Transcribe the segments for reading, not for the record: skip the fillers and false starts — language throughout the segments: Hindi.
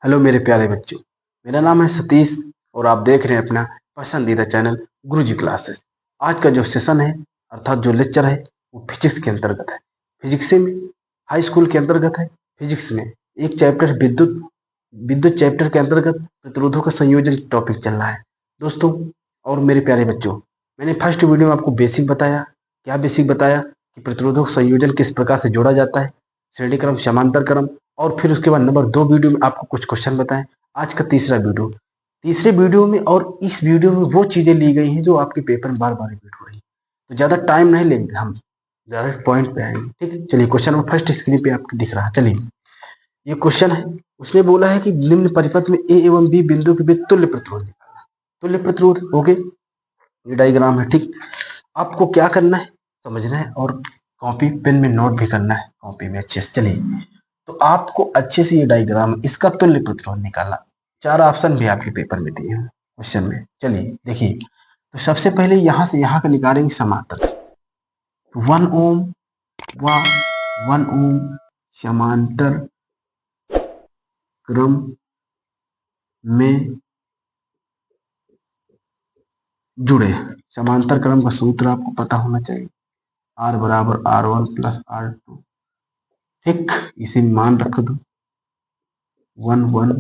हेलो मेरे प्यारे बच्चों। मेरा नाम है सतीश और आप देख रहे हैं अपना पसंदीदा चैनल गुरुजी क्लासेस। आज का जो सेशन है अर्थात जो लेक्चर है वो फिजिक्स के अंतर्गत है। फिजिक्स में हाई स्कूल के अंतर्गत है। फिजिक्स में एक चैप्टर विद्युत विद्युत चैप्टर के अंतर्गत प्रतिरोधों का संयोजन टॉपिक चल रहा है दोस्तों। और मेरे प्यारे बच्चों, मैंने फर्स्ट वीडियो में आपको बेसिक बताया। क्या बेसिक बताया कि प्रतिरोधों का संयोजन किस प्रकार से जोड़ा जाता है, श्रेणी क्रम, समांतर क्रम। और फिर उसके बाद नंबर 2 वीडियो में आपको कुछ क्वेश्चन बताएं। आज का तीसरे वीडियो में और इस वीडियो में वो चीजें ली गई हैं जो आपके पेपर में बार बार रिपीट हो रही है। तो ज्यादा टाइम नहीं लेंगे, हम डायरेक्ट पॉइंट पे आएंगे। ठीक है, चलिए क्वेश्चन नंबर फर्स्ट स्क्रीन पे आपको दिख रहा है। चलिए, ये क्वेश्चन है। उसने बोला है कि निम्न परिपथ में ए एवं बी बिंदु के बीच तुल्य प्रतिरोध निकालना। तुल्य प्रतिरोध, ओके, ये डायग्राम है। ठीक, आपको क्या करना है, समझना है और कॉपी पेन में नोट भी करना है, कॉपी में अच्छे से। चलिए, तो आपको अच्छे से ये डायग्राम, इसका तुल्य प्रतिरोध निकालना। 4 ऑप्शन भी आपके पेपर में दिए हैं क्वेश्चन में। चलिए देखिए, तो सबसे पहले यहाँ से यहाँ का निकालेंगे समांतर। तो 1 ओम व 1 ओम समांतर क्रम में जुड़े। समांतर क्रम का सूत्र आपको पता होना चाहिए, R बराबर R1 प्लस R2। ठीक, इसे मान रख दो 1 1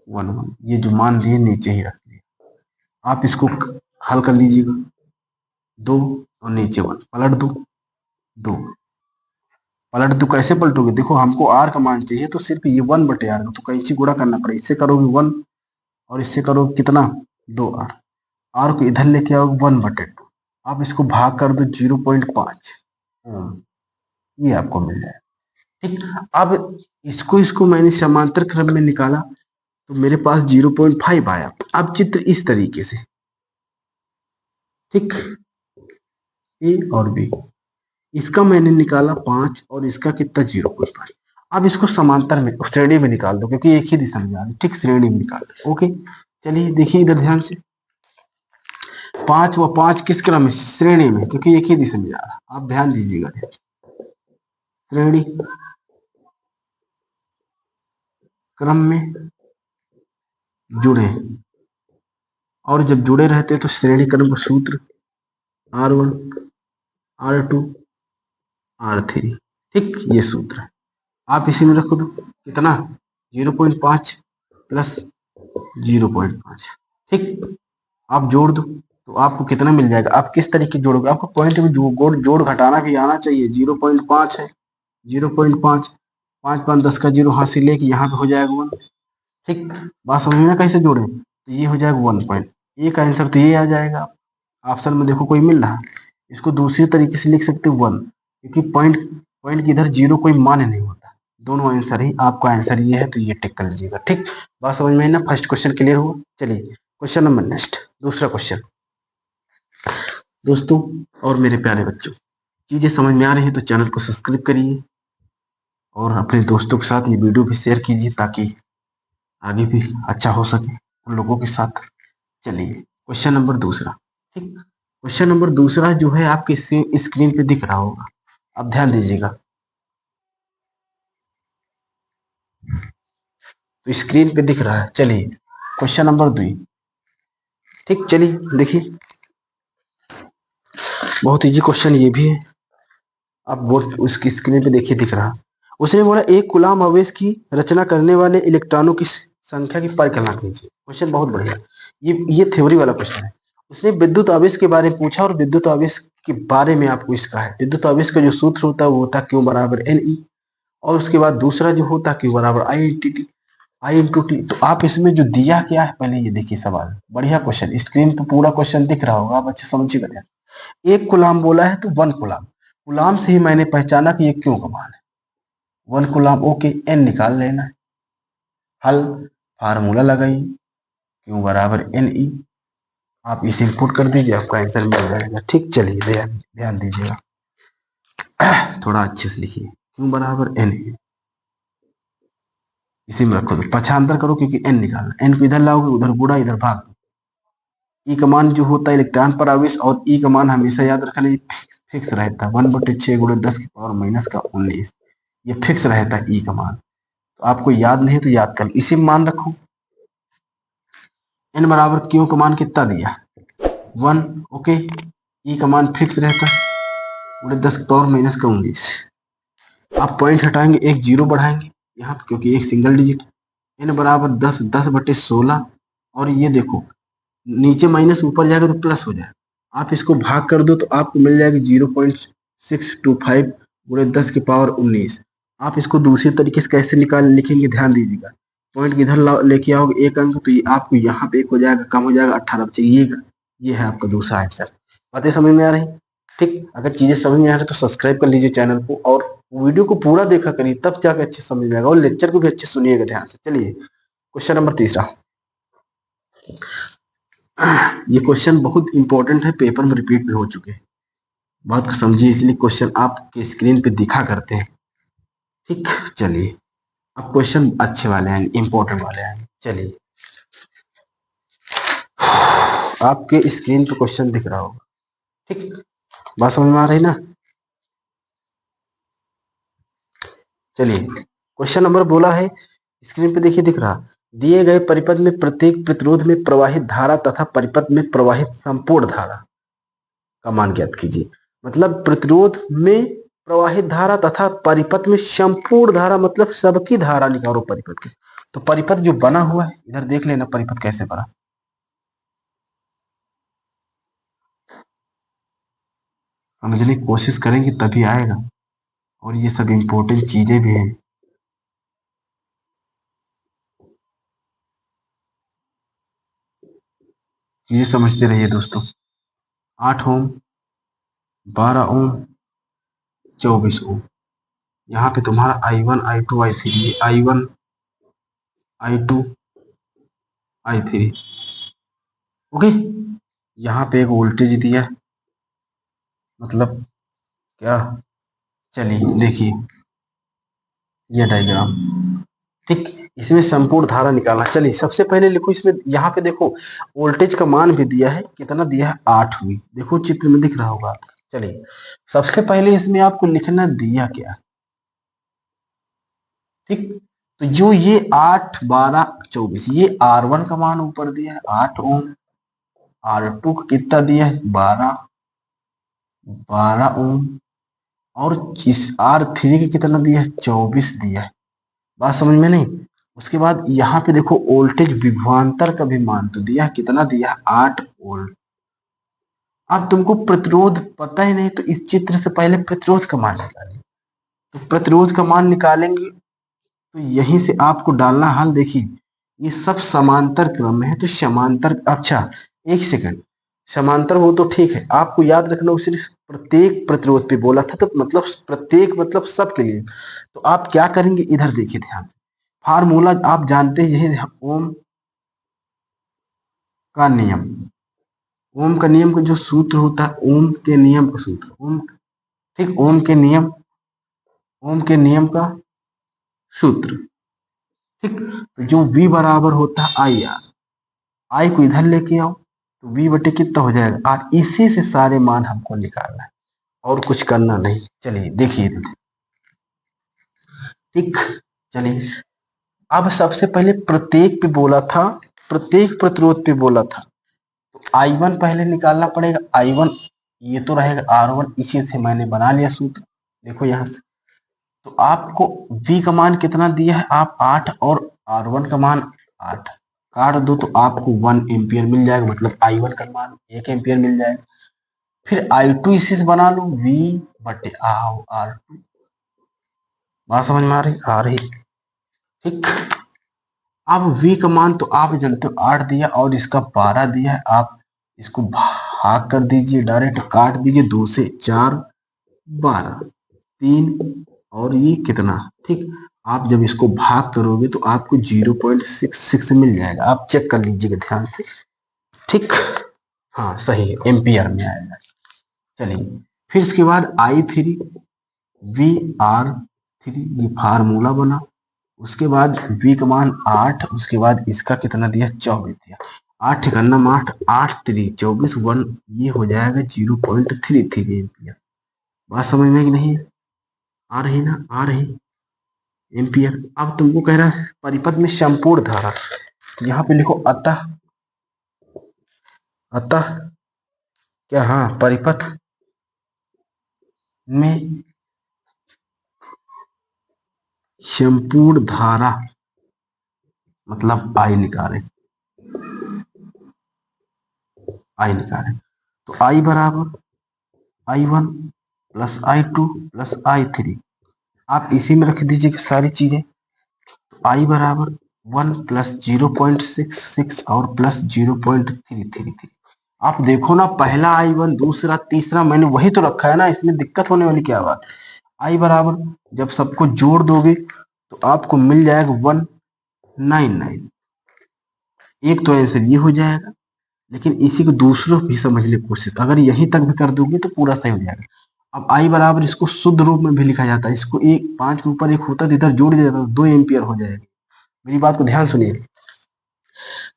1 1। ये जो मान लिए नीचे ही रख दिए। आप इसको हल कर लीजिएगा। 2 और नीचे 1, पलट दो 2। पलट दो, कैसे पलटोगे? देखो, हमको R का मान चाहिए तो सिर्फ ये 1/R तो कैंची गुणा करना पड़ेगा। इससे करोगे 1 और इससे करोगे कितना, 2R। R को इधर लेके आओगे 1/2। आप इसको भाग कर दो 0.5। ये आपको मिल जाएगा। ठीक, अब इसको मैंने समांतर क्रम में निकाला तो मेरे पास 0.5 आया। अब चित्र इस तरीके से, ठीक, ए और बी, इसका मैंने निकाला 5 और इसका कितना, 0.5। अब इसको समांतर में, श्रेणी में निकाल दो क्योंकि एक ही दिशा में जा रही है। ठीक, श्रेणी में निकाल दो। ओके, चलिए देखिए इधर ध्यान से, 5 व 5 किस क्रम में, श्रेणी में, क्योंकि एक ही दिशा में जा रहा है। आप ध्यान दीजिएगा, श्रेणी क्रम में जुड़े, और जब जुड़े रहते हैं तो श्रेणी क्रम का सूत्र R1 R2 R3। ठीक, ये सूत्र है। आप इसी में रख दो कितना, 0.5 प्लस 0.5। ठीक, आप जोड़ दो तो आपको कितना मिल जाएगा। आप किस तरीके जोड़ोगे, आपको पॉइंट में जोड़ घटाना भी आना चाहिए। 0.5 है, 0.5, 5 5 10 का 0 हाथ से लेके यहाँ पे हो जाएगा 1। ठीक, बात समझ में कैसे जोड़े, तो ये हो जाएगा 1 पॉइंट। ए का आंसर तो ये आ जाएगा। ऑप्शन में देखो कोई मिल रहा है, इसको दूसरी तरीके से लिख सकते हो 1, क्योंकि पॉइंट पॉइंट की इधर 0 कोई मान नहीं होता। दोनों आंसर ही, आपका आंसर ये है तो ये टिक कर लीजिएगा। ठीक, बात समझ में है ना। फर्स्ट क्वेश्चन क्लियर हुआ। चलिए क्वेश्चन नंबर नेक्स्ट, दूसरा क्वेश्चन। दोस्तों और मेरे प्यारे बच्चों, चीजें समझ में आ रही है तो चैनल को सब्सक्राइब करिए और अपने दोस्तों के साथ ये वीडियो भी शेयर कीजिए ताकि आगे भी अच्छा हो सके उन लोगों के साथ। चलिए क्वेश्चन नंबर दूसरा। ठीक, क्वेश्चन नंबर दूसरा जो है आपके स्क्रीन पे दिख रहा होगा, आप ध्यान दीजिएगा। तो स्क्रीन पे दिख रहा है। चलिए क्वेश्चन नंबर 2। ठीक, चलिए देखिए, बहुत इजी क्वेश्चन ये भी है। आप बोर्ड उसकी स्क्रीन पे देखिए, दिख रहा। उसने बोला एक कूलाम आवेश की रचना करने वाले इलेक्ट्रॉनों की संख्या की परिकल्पना कीजिए। क्वेश्चन बहुत बढ़िया, ये थ्योरी वाला क्वेश्चन है। उसने विद्युत आवेश के बारे में पूछा और विद्युत आवेश के बारे में आपको इसका है। विद्युत आवेश का जो सूत्र होता है वो होता है Q बराबर NE, और उसके बाद दूसरा जो होता है Q बराबर I/T। तो आप इसमें जो दिया क्या है, पहले ये देखिए सवाल, बढ़िया क्वेश्चन, स्क्रीन पर पूरा क्वेश्चन दिख रहा होगा, आप अच्छे समझिएगा। एक कूलाम बोला है तो 1 कूलाम, कूलाम से ही मैंने पहचाना कि ये क्यों का मान है 1 कूलाम। ओके, एन निकाल लेना है। हल, फार्मूला लगाइए, क्यू बराबर NE। आप इसे इंपुट कर दीजिए, आपका आंसर मिल जाएगा। ठीक, चलिए ध्यान ध्यान दीजिएगा, थोड़ा अच्छे से लिखिए, क्यू बराबर NE। इसी में रखो, तो पक्षांतर करो क्योंकि एन निकालना, एन को इधर लाओगे, उधर गुणा, इधर भाग दो। ई का मान जो होता है इलेक्ट्रॉन पर आवेश, और ई का मान हमेशा याद रखना, ये फिक्स रहता है 1/6 × 10⁻⁻19। ये फिक्स रहता है ई का मान। तो आपको याद नहीं तो याद कर, इसी में मान रखो। n बराबर क्यू का मान कितना दिया 1, ओके। ई का मान फिक्स रहता है, पूरे 10 की पावर माइनस का 19। आप पॉइंट हटाएंगे, एक जीरो बढ़ाएंगे यहाँ पे क्योंकि एक सिंगल डिजिट। n बराबर 10, 10/16। और ये देखो नीचे माइनस ऊपर जाएगा तो प्लस हो जाएगा। आप इसको भाग कर दो तो आपको मिल जाएगा 0.625 गुणे 10 की पावर 19। आप इसको दूसरी तरीके से कैसे निकाल लिखेंगे ध्यान दीजिएगा। पॉइंट इधर लेके आओगे एक अंक तो ये आपको यहाँ पे एक हो जाएगा, कम हो जाएगा 18 बचेगा। ये है आपका दूसरा आंसर। बातें समझ में आ रही? ठीक, अगर चीजें समझ में आ रही तो सब्सक्राइब कर लीजिए चैनल को और वीडियो को पूरा देखा करिए, तब जाकर अच्छे समझ में आएगा। और लेक्चर को भी अच्छे सुनिएगा ध्यान से। चलिए क्वेश्चन नंबर तीसरा। ये क्वेश्चन बहुत इंपॉर्टेंट है, पेपर में रिपीट भी हो चुके हैं। बात को समझिए, इसलिए क्वेश्चन आपके स्क्रीन पे दिखा करते हैं। ठीक, चलिए अब क्वेश्चन अच्छे वाले हैं, इंपॉर्टेंट वाले हैं। चलिए आपके स्क्रीन पे क्वेश्चन दिख रहा होगा। ठीक, बात समझ में आ रही ना? चलिए क्वेश्चन नंबर बोला है, स्क्रीन पे देखिए दिख रहा, दिए गए परिपथ में प्रत्येक प्रतिरोध में प्रवाहित धारा तथा परिपथ में प्रवाहित संपूर्ण धारा का मान ज्ञात कीजिए। मतलब प्रतिरोध में प्रवाहित धारा तथा परिपथ में संपूर्ण धारा, मतलब सबकी धारा निकालो परिपथ की। तो परिपथ जो बना हुआ है इधर देख लेना, परिपथ कैसे बना। समझने की कोशिश करेंगे तभी आएगा, और ये सब इंपॉर्टेंट चीजें भी हैं। चीजें समझते रहिए दोस्तों। 8 ओम, 12 ओम, 24 ओम। यहाँ पे तुम्हारा I1, I2, I3, I1, I2, I3, okay. यहाँ पे एक वोल्टेज दिया है, मतलब क्या, चलिए देखिए ये डायग्राम। ठीक, इसमें संपूर्ण धारा निकालना। चलिए सबसे पहले लिखो, इसमें यहाँ पे देखो वोल्टेज का मान भी दिया है, कितना दिया है 8 हुई, देखो चित्र में दिख रहा होगा। चलिए सबसे पहले इसमें आपको लिखना दिया क्या। ठीक, तो जो ये 8, 12, 24, ये R1 का मान ऊपर दिया है 8 ओम, R2 का कितना दिया है 12, 12 ओम, और इस R3 का कितना दिया है 24 दिया है। बात समझ में नहीं? उसके बाद यहाँ पे देखो वोल्टेज विभवांतर का भी मान तो दिया, कितना दिया 8 वोल्ट। अब तुमको प्रतिरोध पता ही नहीं तो इस चित्र से पहले प्रतिरोध का मान निकालेंगे। तो प्रतिरोध का मान निकालेंगे तो यहीं से आपको डालना हाल। देखिए ये सब समांतर क्रम में है तो समांतर, अच्छा एक सेकंड, समांतर हो तो ठीक है, आपको याद रखना वो सिर्फ प्रत्येक प्रतिरोध पे बोला था, तो मतलब प्रत्येक मतलब सब के लिए। तो आप क्या करेंगे इधर देखिए ध्यान से, फार्मूला आप जानते हैं यही ओम का नियम। ओम का नियम का जो सूत्र होता है, ओम के नियम का सूत्र, ओम, ठीक, ओम के नियम का सूत्र। ठीक, तो जो V बराबर होता है आई आर, आई को इधर लेके आओ तो V बटे कितना हो जाएगा आर। इसी से सारे मान हमको निकालना है और कुछ करना नहीं। चलिए देखिए, ठीक, चलिए अब सबसे पहले प्रत्येक पे बोला था, प्रत्येक प्रतिरोध पे बोला था, तो I1 पहले निकालना पड़ेगा। I1 ये तो रहेगा R1, इसी से मैंने बना लिया सूत्र, देखो यहाँ से। तो आपको V का मान कितना दिया है आप 8, और R1 का मान 8 काट दो तो आपको 1 एम्पियर मिल जाएगा, मतलब I1 का मान 1 एम्पियर मिल जाएगा। फिर I2 इसी से बना लो V बटे R2। बात समझ में आ रही? ठीक, अब V का मान तो आप जानते हो 8 दिया और इसका 12 दिया है, आप इसको भाग कर दीजिए, डायरेक्ट काट दीजिए, 2 से 4, 12, 3 और ये कितना। ठीक, आप जब इसको भाग करोगे तो आपको 0.66 मिल जाएगा, आप चेक कर लीजिएगा ध्यान से। ठीक, हाँ सही है, एम्पियर में आएगा। चलिए फिर इसके बाद I3 VR3, ये फार्मूला बना। उसके बाद V का मान 8, उसके बाद इसका कितना दिया 24 दिया, 8 गन्ना 8, 8 3 24, 1, ये हो जाएगा 0.33 एम्पियर। बात समझ में कि नहीं? आ रही ना? आ रही? एम्पियर। अब तुमको कह रहा है परिपथ में संपूर्ण धारा, तो यहाँ पे लिखो अतः, अतः क्या, हाँ, परिपथ में संपूर्ण धारा मतलब आई निकालें, आई निकालें। तो आई बराबर I1 plus I2 plus I3, आप इसी में रख दीजिए सारी चीजें। तो आई बराबर 1 प्लस 0.66 और प्लस 0.333। आप देखो ना, पहला I1, दूसरा, तीसरा, मैंने वही तो रखा है ना, इसमें दिक्कत होने वाली क्या बात। आई बराबर जब सबको जोड़ दोगे तो आपको मिल जाएगा 199। एक तो आंसर ये हो जाएगा, लेकिन इसी को दूसरों भी समझने की कोशिश, अगर यहीं तक भी कर दोगे तो पूरा सही हो जाएगा। अब आई बराबर इसको शुद्ध रूप में भी लिखा जाता है, इसको एक 5 के ऊपर एक होता तो इधर जोड़ दिया जाता तो 2 एम्पियर हो जाएगा। मेरी बात को ध्यान सुनिए,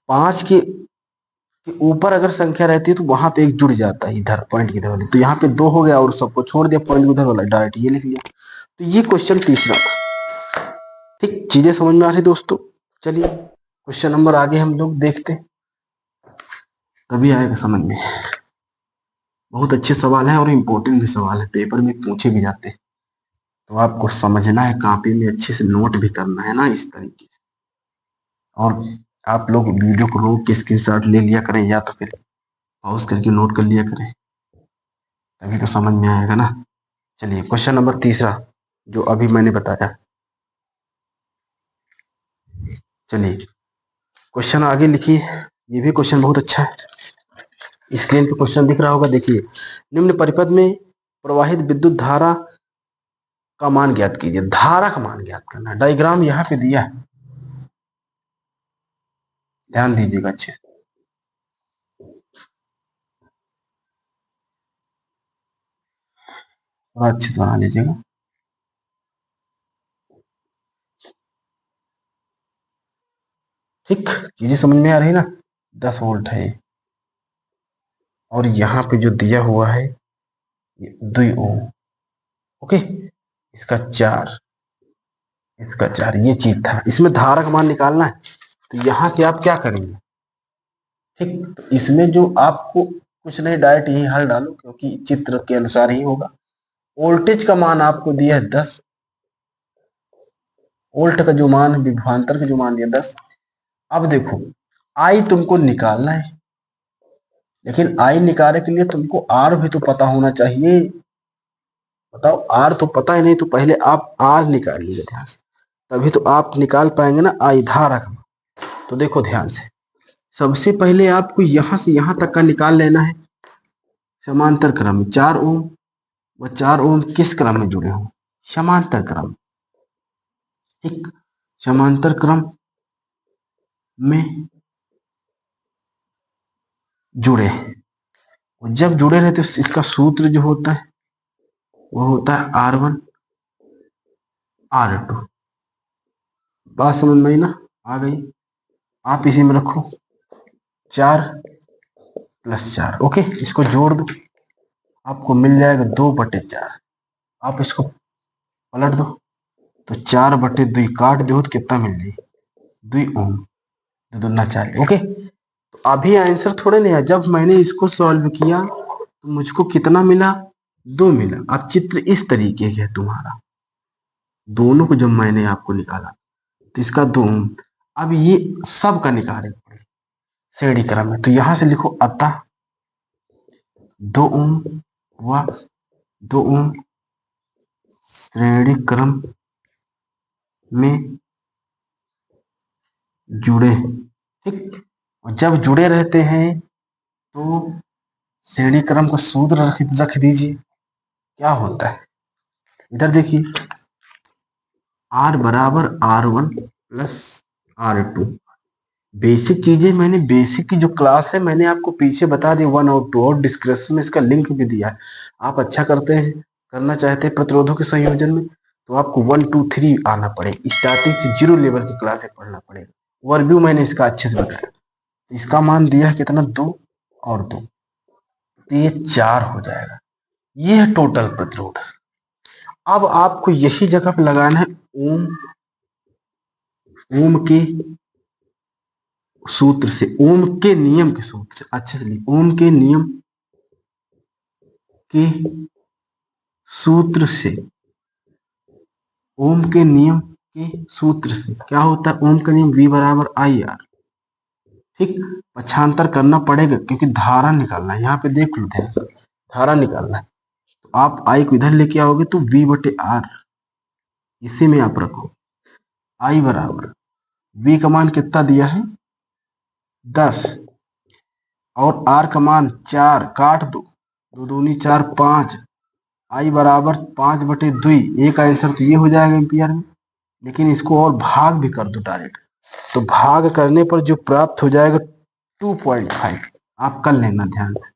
5 के ऊपर अगर संख्या रहती है तो वहां पे एक जुड़ जाता है इधर पॉइंट की इधर वाले, तो यहाँ पे 2 हो गया और सबको छोड़ दिया पॉइंट उधर वाला, डायरेक्ट ये लिख लिया। तो ये क्वेश्चन तीसरा था। ठीक, चीजें समझ में आ रही दोस्तों। चलिए क्वेश्चन नंबर आगे हम लोग देखते, तभी आएगा समझ में। बहुत अच्छे सवाल है और इम्पोर्टेंट भी सवाल है, पेपर में पूछे भी जाते हैं, तो आपको समझना है, कॉपी में अच्छे से नोट भी करना है ना इस तरीके से। और आप लोग वीडियो को रोक के स्क्रीनशॉट ले लिया करें या तो फिर पॉज करके नोट कर लिया करें, तभी तो समझ में आएगा ना। चलिए क्वेश्चन नंबर तीसरा जो अभी मैंने बताया, चलिए क्वेश्चन आगे लिखिए। ये भी क्वेश्चन बहुत अच्छा है, स्क्रीन पे क्वेश्चन दिख रहा होगा, देखिए। निम्न परिपथ में प्रवाहित विद्युत धारा का मान ज्ञात कीजिए। धारा का मान ज्ञात करना, डायग्राम यहाँ पे दिया है, ध्यान दीजिएगा अच्छे से। थोड़ा अच्छे से बना लीजिएगा। ठीक, चीजें समझ में आ रही ना। 10 वोल्ट है और यहाँ पे जो दिया हुआ है ये 2 ओम, ओके, इसका 4, इसका 4, ये चीज था। इसमें धारा का मान निकालना है, तो यहाँ से आप क्या करेंगे, ठीक, तो इसमें जो आपको कुछ नहीं, डायरेक्ट यही हल डालो क्योंकि चित्र के अनुसार ही होगा। वोल्टेज का मान आपको दिया है 10, वोल्ट का जो मान है, विभवांतर का जो मान दिया 10। अब देखो आई तुमको निकालना है, लेकिन आई निकालने के लिए तुमको आर भी तो पता होना चाहिए। बताओ, आर तो पता ही नहीं, तो पहले आप आर निकाल लीजिए ध्यान से, तभी तो आप निकाल पाएंगे ना आई धारा का। तो देखो ध्यान से, सबसे पहले आपको यहां से यहां तक का निकाल लेना है समांतर क्रम में। 4 ओम व 4 ओम किस क्रम में जुड़े हों, समांतर क्रम, ठीक, समांतर क्रम में जुड़े। और जब जुड़े रहते तो इसका सूत्र जो होता है वो होता है R1 R2। बात समझ में आई ना, आ गई। आप इसी में रखो 4 प्लस 4, ओके, इसको जोड़ दो, आपको मिल जाएगा 2/4। आप इसको पलट दो तो 4/2 काट दो तो कितना मिल जाएगी, 2 ओम, 2 दूना 4, ओके। तो अभी आंसर थोड़े नहीं है, जब मैंने इसको सॉल्व किया तो मुझको कितना मिला, 2 मिला। अब चित्र इस तरीके का है तुम्हारा, दोनों को जब मैंने आपको निकाला तो इसका 2 ओम। अब ये सब का निकाले श्रेणी क्रम में, तो यहां से लिखो अतः 2 ओम व 2 ओम श्रेणी क्रम में जुड़े, ठीक। और जब जुड़े रहते हैं तो श्रेणी क्रम का सूत्र रख दीजिए। क्या होता है, इधर देखिए, R बराबर R1 प्लस R2। बेसिक चीजें मैंने, बेसिक की जो क्लास है मैंने आपको पीछे बता दी 1 और 2, और डिस्क्रिप्शन में इसका लिंक भी दिया है। आप अच्छा करते हैं, करना चाहते हैं प्रतिरोधों के संयोजन में, तो आपको 1 2 3 आना पड़ेगा, स्टार्टिंग से 0 लेवल की क्लास पढ़ना पड़ेगा। ओवरव्यू मैंने इसका अच्छे से बताया। तो इसका मान दिया है कितना, 2 और 2, तो ये 4 हो जाएगा। ये है टोटल प्रतिरोध। अब आपको यही जगह पे लगाना है ओम ओम के सूत्र से, ओम के नियम के सूत्र से, अच्छे से लिखिए, ओम के नियम के सूत्र से, ओम के नियम के सूत्र से क्या होता है, ओम का नियम V बराबर आई आर। ठीक, पक्षांतर करना पड़ेगा क्योंकि धारा निकालना है, यहाँ पे देख लो ध्यान से, धारा निकालना है, तो आप आई को इधर लेके आओगे तो V बटे आर, इसी में आप रखो आई बराबर, V का मान कितना दिया है 10 और आर का मान 4, काट दो, 2 दूनी 4, 5, आई बराबर 5 बटे 2। ए का आंसर तो ये हो जाएगा एम्पियर में, लेकिन इसको और भाग भी कर दो डायरेक्ट, तो भाग करने पर जो प्राप्त हो जाएगा 2.5, आप कर लेना ध्यान से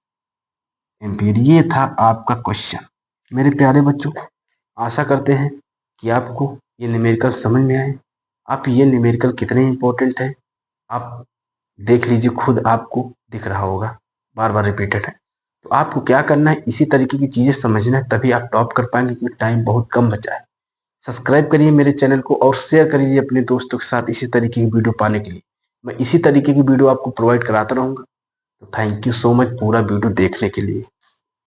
एम्पियर। ये था आपका क्वेश्चन। मेरे प्यारे बच्चों, आशा करते हैं कि आपको ये न्यूमेरिकल समझ में आए। आप ये न्यूमेरिकल कितने इंपॉर्टेंट है आप देख लीजिए, खुद आपको दिख रहा होगा, बार बार रिपीटेड है। तो आपको क्या करना है, इसी तरीके की चीजें समझना है, तभी आप टॉप कर पाएंगे क्योंकि टाइम बहुत कम बचा है। सब्सक्राइब करिए मेरे चैनल को और शेयर करिए अपने दोस्तों के साथ इसी तरीके की वीडियो पाने के लिए। मैं इसी तरीके की वीडियो आपको प्रोवाइड कराता रहूंगा। तो थैंक यू सो मच पूरा वीडियो देखने के लिए।